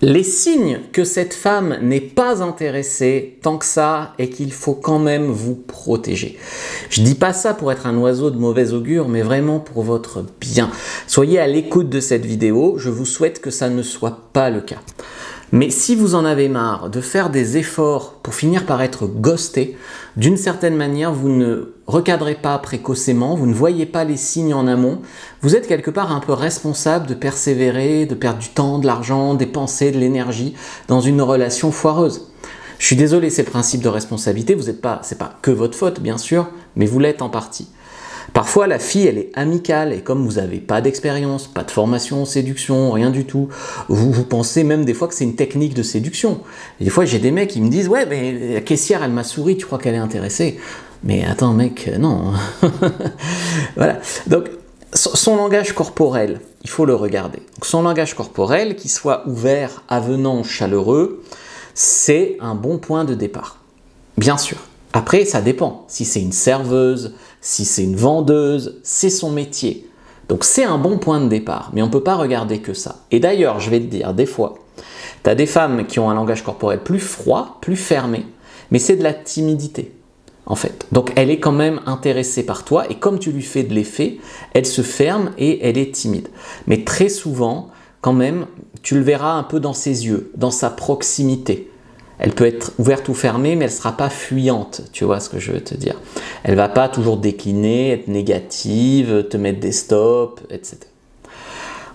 Les signes que cette femme n'est pas intéressée tant que ça et qu'il faut quand même vous protéger. Je dis pas ça pour être un oiseau de mauvais augure, mais vraiment pour votre bien. Soyez à l'écoute de cette vidéo, je vous souhaite que ça ne soit pas le cas. Mais si vous en avez marre de faire des efforts pour finir par être ghosté, d'une certaine manière, vous ne recadrez pas précocement, vous ne voyez pas les signes en amont, vous êtes quelque part un peu responsable de persévérer, de perdre du temps, de l'argent, des pensées, de l'énergie dans une relation foireuse. Je suis désolé, c'est le principe de responsabilité, c'est pas que votre faute bien sûr, mais vous l'êtes en partie. Parfois, la fille, elle est amicale et comme vous n'avez pas d'expérience, pas de formation en séduction, rien du tout, vous pensez même des fois que c'est une technique de séduction. Et des fois, j'ai des mecs qui me disent « Ouais, mais la caissière, elle m'a souri, tu crois qu'elle est intéressée ?» Mais attends, mec, non. Voilà. Donc, son langage corporel, il faut le regarder. Donc, son langage corporel, qu'il soit ouvert, avenant, chaleureux, c'est un bon point de départ. Bien sûr. Après, ça dépend. Si c'est une serveuse, si c'est une vendeuse, c'est son métier. Donc c'est un bon point de départ, mais on ne peut pas regarder que ça. Et d'ailleurs, je vais te dire, des fois, tu as des femmes qui ont un langage corporel plus froid, plus fermé, mais c'est de la timidité, en fait. Donc elle est quand même intéressée par toi, et comme tu lui fais de l'effet, elle se ferme et elle est timide. Mais très souvent, quand même, tu le verras un peu dans ses yeux, dans sa proximité. Elle peut être ouverte ou fermée, mais elle ne sera pas fuyante, tu vois ce que je veux te dire. Elle ne va pas toujours décliner, être négative, te mettre des stops, etc.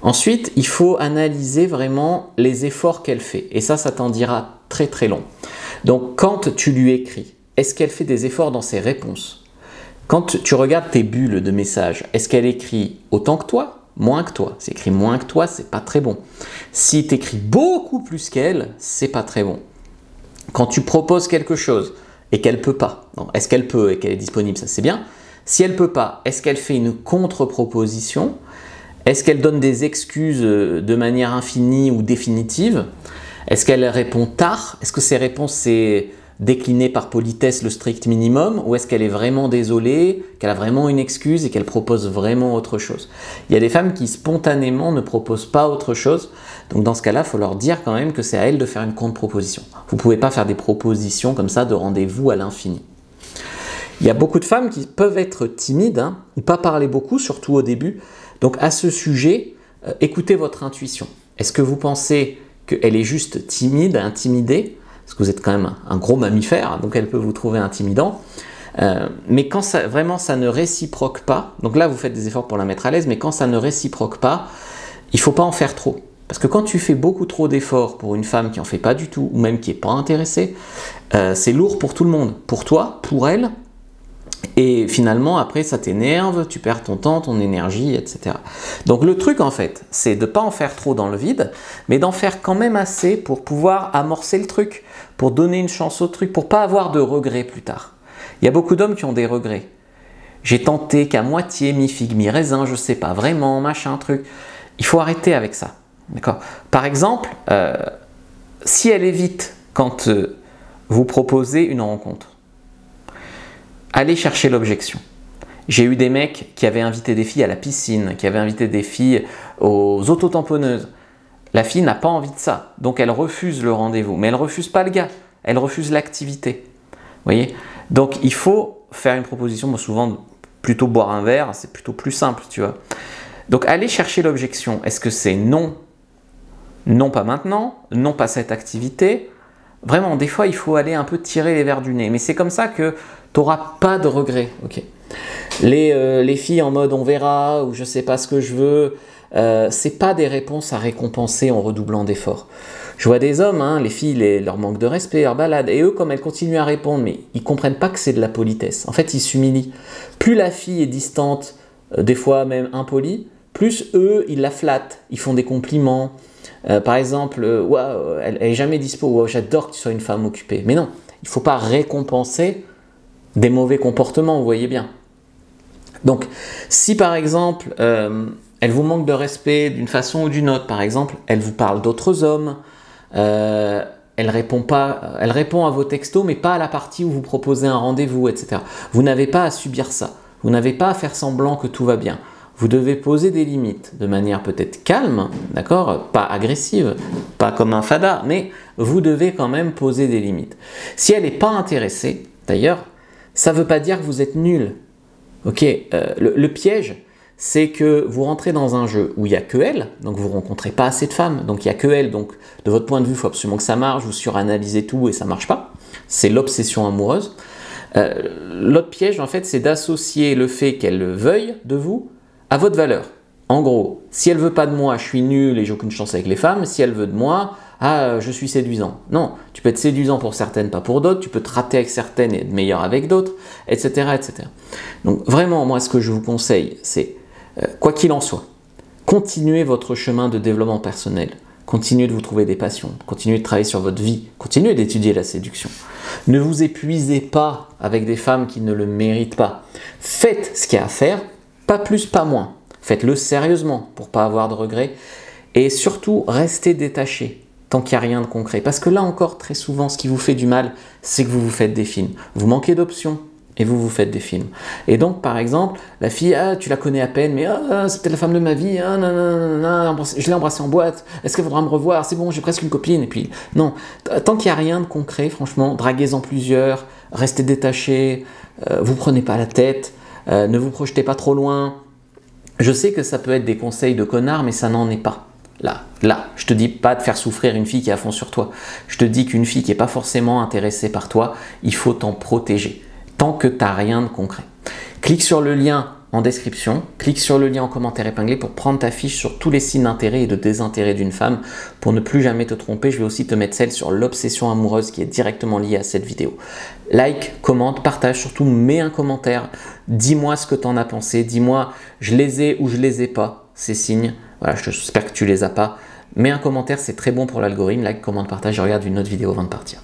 Ensuite, il faut analyser vraiment les efforts qu'elle fait. Et ça t'en dira très très long. Donc, quand tu lui écris, est-ce qu'elle fait des efforts dans ses réponses? Quand tu regardes tes bulles de messages, est-ce qu'elle écrit autant que toi? Moins que toi. Si elle écrit moins que toi, c'est pas très bon. Si tu écris beaucoup plus qu'elle, c'est pas très bon. Quand tu proposes quelque chose et qu'elle ne peut pas, est-ce qu'elle peut et qu'elle est disponible, ça c'est bien. Si elle ne peut pas, est-ce qu'elle fait une contre-proposition? Est-ce qu'elle donne des excuses de manière infinie ou définitive? Est-ce qu'elle répond tard? Est-ce que ses réponses c'est décliné par politesse le strict minimum? Ou est-ce qu'elle est vraiment désolée, qu'elle a vraiment une excuse et qu'elle propose vraiment autre chose? Il y a des femmes qui spontanément ne proposent pas autre chose. Donc dans ce cas-là, il faut leur dire quand même que c'est à elle de faire une contre-proposition. Vous ne pouvez pas faire des propositions comme ça de rendez-vous à l'infini. Il y a beaucoup de femmes qui peuvent être timides, ou pas parler beaucoup, surtout au début. Donc à ce sujet, écoutez votre intuition. Est-ce que vous pensez qu'elle est juste timide, intimidée? Parce que vous êtes quand même un gros mammifère, donc elle peut vous trouver intimidant. Mais quand vraiment ça ne réciproque pas, donc là vous faites des efforts pour la mettre à l'aise, mais quand ça ne réciproque pas, il ne faut pas en faire trop. Parce que quand tu fais beaucoup trop d'efforts pour une femme qui n'en fait pas du tout, ou même qui n'est pas intéressée, c'est lourd pour tout le monde. Pour toi, pour elle, et finalement après ça t'énerve, tu perds ton temps, ton énergie, etc. Donc le truc en fait, c'est de ne pas en faire trop dans le vide, mais d'en faire quand même assez pour pouvoir amorcer le truc, pour donner une chance au truc, pour pas avoir de regrets plus tard. Il y a beaucoup d'hommes qui ont des regrets. J'ai tenté qu'à moitié, mi-figue, mi-raisin, je sais pas vraiment, machin, truc. Il faut arrêter avec ça. D'accord. Par exemple, si elle évite quand vous proposez une rencontre, allez chercher l'objection. J'ai eu des mecs qui avaient invité des filles à la piscine, qui avaient invité des filles aux autotamponneuses. La fille n'a pas envie de ça, donc elle refuse le rendez-vous. Mais elle ne refuse pas le gars, elle refuse l'activité. Vous voyez? Donc il faut faire une proposition, moi souvent plutôt boire un verre, c'est plutôt plus simple, tu vois. Donc allez chercher l'objection. Est-ce que c'est non? Non, pas maintenant, non, pas cette activité. Vraiment, des fois, il faut aller un peu tirer les verres du nez. Mais c'est comme ça que tu n'auras pas de regrets. Okay. Les filles en mode on verra ou je sais pas ce que je veux, c'est pas des réponses à récompenser en redoublant d'efforts. Je vois des hommes, les filles, leur manque de respect, leur balade, et eux, comme elles continuent à répondre, mais ils comprennent pas que c'est de la politesse. En fait, ils s'humilient. Plus la fille est distante, des fois même impolie, plus eux, ils la flattent, ils font des compliments. Par exemple, wow, elle est jamais dispo, wow, j'adore que tu sois une femme occupée. Mais non, il ne faut pas récompenser des mauvais comportements, vous voyez bien. Donc, si par exemple, elle vous manque de respect d'une façon ou d'une autre, par exemple, elle vous parle d'autres hommes, elle répond à vos textos, mais pas à la partie où vous proposez un rendez-vous, etc. Vous n'avez pas à subir ça. Vous n'avez pas à faire semblant que tout va bien. vous devez poser des limites de manière peut-être calme, d'accord, pas agressive, pas comme un fada, mais vous devez quand même poser des limites. Si elle n'est pas intéressée, d'ailleurs, ça ne veut pas dire que vous êtes nul. Ok, le piège, c'est que vous rentrez dans un jeu où il n'y a que elle, donc vous ne rencontrez pas assez de femmes, donc il n'y a que elle, donc de votre point de vue, il faut absolument que ça marche, vous suranalysez tout et ça ne marche pas. C'est l'obsession amoureuse. L'autre piège, en fait, c'est d'associer le fait qu'elle veuille de vous à votre valeur. En gros, si elle veut pas de moi, je suis nul et j'ai aucune chance avec les femmes. Si elle veut de moi, je suis séduisant. Non, tu peux être séduisant pour certaines, pas pour d'autres. Tu peux te rater avec certaines et être meilleur avec d'autres, etc., etc. Donc vraiment, moi, ce que je vous conseille, c'est, quoi qu'il en soit, continuez votre chemin de développement personnel. Continuez de vous trouver des passions. Continuez de travailler sur votre vie. Continuez d'étudier la séduction. Ne vous épuisez pas avec des femmes qui ne le méritent pas. Faites ce qu'il y a à faire. Pas plus, pas moins. Faites-le sérieusement pour ne pas avoir de regrets. Et surtout, restez détaché tant qu'il n'y a rien de concret. Parce que là encore, très souvent, ce qui vous fait du mal, c'est que vous vous faites des films. Vous manquez d'options et vous vous faites des films. Et donc, par exemple, la fille, tu la connais à peine, mais c'est peut-être la femme de ma vie, je l'ai embrassée en boîte, est-ce qu'elle voudra me revoir? C'est bon, j'ai presque une copine. Et puis, non, tant qu'il n'y a rien de concret, franchement, draguez-en plusieurs, restez détaché, vous prenez pas la tête. Ne vous projetez pas trop loin. Je sais que ça peut être des conseils de connard, mais ça n'en est pas. Là, je te dis pas de faire souffrir une fille qui est à fond sur toi. Je te dis qu'une fille qui n'est pas forcément intéressée par toi, il faut t'en protéger, tant que tu n'as rien de concret. Clique sur le lien en description, clique sur le lien en commentaire épinglé pour prendre ta fiche sur tous les signes d'intérêt et de désintérêt d'une femme pour ne plus jamais te tromper. Je vais aussi te mettre celle sur l'obsession amoureuse qui est directement liée à cette vidéo. Like, commente, partage, surtout mets un commentaire. Dis-moi ce que tu en as pensé. Dis-moi, je les ai ou je les ai pas, ces signes. Voilà, j'espère que tu les as pas. Mets un commentaire, c'est très bon pour l'algorithme. Like, commente, partage. Je regarde une autre vidéo avant de partir.